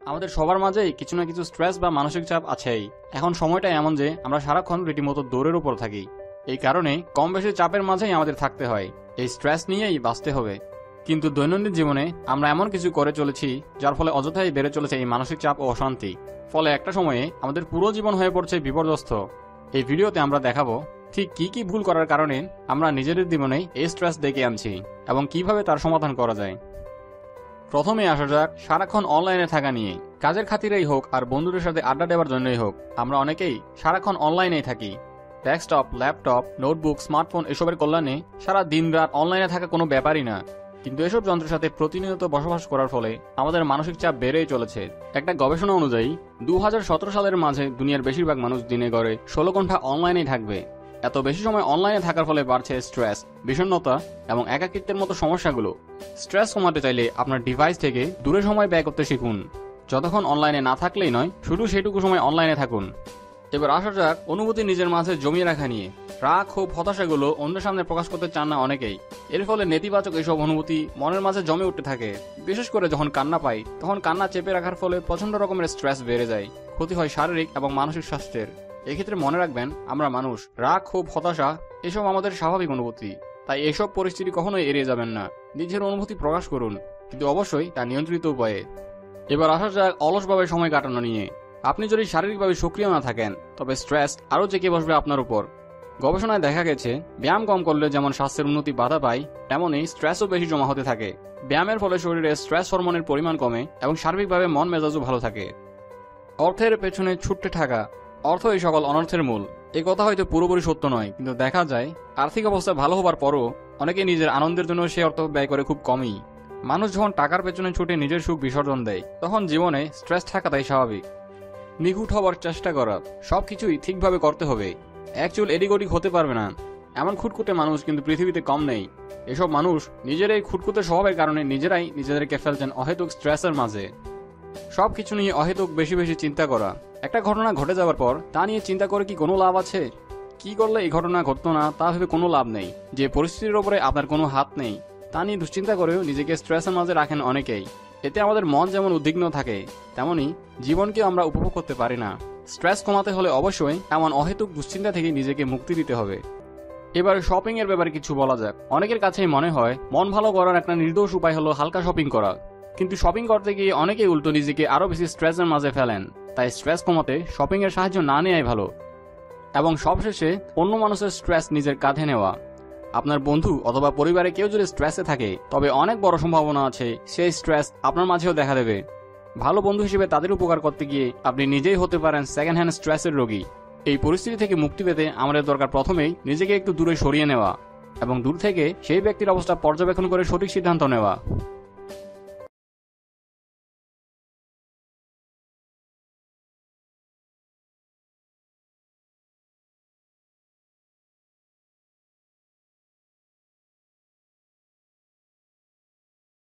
আমাদের সবার মাঝেই কিছু না কিছু স্ট্রেস বা মানসিক চাপ আছেই। এখন সময়টা এমন যে আমরা সারাক্ষণ রীতিমতো দৌড়ের উপর থাকি। এই কারণে কম বেশি চাপের মাঝেই আমাদের থাকতে হয়, এই স্ট্রেস নিয়েই বাঁচতে হবে। কিন্তু দৈনন্দিন জীবনে আমরা এমন কিছু করে চলেছি যার ফলে অযথাই বেড়ে চলেছে এই মানসিক চাপ ও অশান্তি। ফলে একটা সময়ে আমাদের পুরো জীবন হয়ে পড়ছে বিপর্যস্ত। এই ভিডিওতে আমরা দেখাবো ঠিক কি কি ভুল করার কারণে আমরা নিজেদের জীবনে এই স্ট্রেস ডেকে আনছি এবং কিভাবে তার সমাধান করা যায়। প্রথমে আসা যাক সারাক্ষণ অনলাইনে থাকা নিয়ে। কাজের খাতিরেই হোক আর বন্ধুদের সাথে আড্ডা দেওয়ার জন্যই হোক, আমরা অনেকেই সারাক্ষণ অনলাইনেই থাকি। ডেস্কটপ, ল্যাপটপ, নোটবুক, স্মার্টফোন এসবের কল্যাণে সারা দিন রাত অনলাইনে থাকা কোনো ব্যাপারই না। কিন্তু এসব যন্ত্রের সাথে প্রতিনিয়ত বসবাস করার ফলে আমাদের মানসিক চাপ বেড়েই চলেছে। একটা গবেষণা অনুযায়ী 2017 সালের মাঝে দুনিয়ার বেশিরভাগ মানুষ দিনে গড়ে 16 ঘন্টা অনলাইনেই থাকবে। এত বেশি সময় অনলাইনে থাকার ফলে বাড়ছে স্ট্রেস, বিষণ্ণতা এবং একাকিত্বের মতো সমস্যাগুলো। স্ট্রেস কমাতে চাইলে আপনার ডিভাইস থেকে দূরে সময় ব্যয় করতে শিখুন। যতক্ষণ অনলাইনে না থাকলেই নয়, শুধু সেটুকু সময় অনলাইনে থাকুন। এবার আসা যাক অনুভূতি নিজের মাঝে জমিয়ে রাখা নিয়ে। রাগ, ক্ষোভ, হতাশাগুলো অন্যের সামনে প্রকাশ করতে চান না অনেকেই। এর ফলে নেতিবাচক এসব অনুভূতি মনের মাঝে জমে উঠতে থাকে। বিশেষ করে যখন কান্না পাই, তখন কান্না চেপে রাখার ফলে প্রচন্ড রকমের স্ট্রেস বেড়ে যায়। ক্ষতি হয় শারীরিক এবং মানসিক স্বাস্থ্যের। এক্ষেত্রে মনে রাখবেন, আমরা মানুষ। রাগ, ক্ষোভ, হতাশা এসব আমাদের স্বাভাবিক অনুভূতি। তাই এসব পরিস্থিতি কখনোই এড়িয়ে যাবেন না। নিজের অনুভূতি প্রকাশ করুন, কিন্তু অবশ্যই তা নিয়ন্ত্রিত উপায়ে। এবার আসা যাক অলসভাবে সময় কাটানো নিয়ে। আপনি যদি শারীরিকভাবে সক্রিয় না থাকেন, তবে স্ট্রেস আরও জেঁকে বসবে আপনার উপর। গবেষণায় দেখা গেছে, ব্যায়াম কম করলে যেমন স্বাস্থ্যের উন্নতি বাধা পায়, তেমনই স্ট্রেসও বেশি জমা হতে থাকে। ব্যায়ামের ফলে শরীরে স্ট্রেস হরমোনের পরিমাণ কমে এবং সার্বিকভাবে মন মেজাজও ভালো থাকে। অর্থের পেছনে ছুটতে থাকা। অর্থ এই সকল অনর্থের মূল। এই কথা হয়তো পুরোপুরি সত্য নয়, কিন্তু দেখা যায় আর্থিক অবস্থা ভালো হবার পরও অনেকে নিজের আনন্দের জন্য সে অর্থ ব্যয় করে খুব কমই। মানুষ যখন টাকার পেছনে ছুটে নিজের সুখ বিসর্জন দেয়, তখন জীবনে স্ট্রেস থাকাটাই স্বাভাবিক। নিখুঁত হবার চেষ্টা করা। সবকিছুই ঠিকভাবে করতে হবে। এক চুল এদিক ওদিক হতে পারবে না, এমন খুঁতখুঁতে মানুষ কিন্তু পৃথিবীতে কম নেই। এসব মানুষ নিজের এই খুঁতখুঁতে স্বভাবের কারণে নিজেরাই নিজেদেরকে ফেলছেন অহেতুক স্ট্রেসের মাঝে। সবকিছু নিয়ে অহেতুক বেশি বেশি চিন্তা করা। একটা ঘটনা ঘটে যাওয়ার পর তা নিয়ে চিন্তা করে কি কোনো লাভ আছে? কি করলে এই ঘটনা ঘটতো না তা ভেবে কোনো লাভ নেই। যে পরিস্থিতির ওপরে আপনার কোনো হাত নেই, তা নিয়ে দুশ্চিন্তা করেও নিজেকে স্ট্রেসের মাঝে রাখেন অনেকেই। এতে আমাদের মন যেমন উদ্বিগ্ন থাকে, তেমনি জীবনকেও আমরা উপভোগ করতে পারি না। স্ট্রেস কমাতে হলে অবশ্যই এমন অহেতুক দুশ্চিন্তা থেকে নিজেকে মুক্তি দিতে হবে। এবার শপিং এর ব্যাপারে কিছু বলা যাক। অনেকের কাছেই মনে হয় মন ভালো করার একটা নির্দোষ উপায় হলো হালকা শপিং করা। কিন্তু শপিং করতে গিয়ে অনেকেই উল্টো নিজেকে আরো বেশি স্ট্রেসের মাঝে ফেলেন। তাই স্ট্রেস কমাতে শপিং এর সাহায্য না নেওয়াই ভালো। এবং সবশেষে অন্য মানুষের স্ট্রেস নিজের কাঁধে নেওয়া। আপনার বন্ধু অথবা পরিবারে কেউ যদি স্ট্রেসে থাকে, তবে অনেক বড় সম্ভাবনা আছে সেই স্ট্রেস আপনার মাঝেও দেখা দেবে। ভালো বন্ধু হিসেবে তাদের উপকার করতে গিয়ে আপনি নিজেই হতে পারেন সেকেন্ড হ্যান্ড স্ট্রেসের রোগী। এই পরিস্থিতি থেকে মুক্তি পেতে আমাদের দরকার প্রথমেই নিজেকে একটু দূরে সরিয়ে নেওয়া এবং দূর থেকে সেই ব্যক্তির অবস্থা পর্যবেক্ষণ করে সঠিক সিদ্ধান্ত নেওয়া।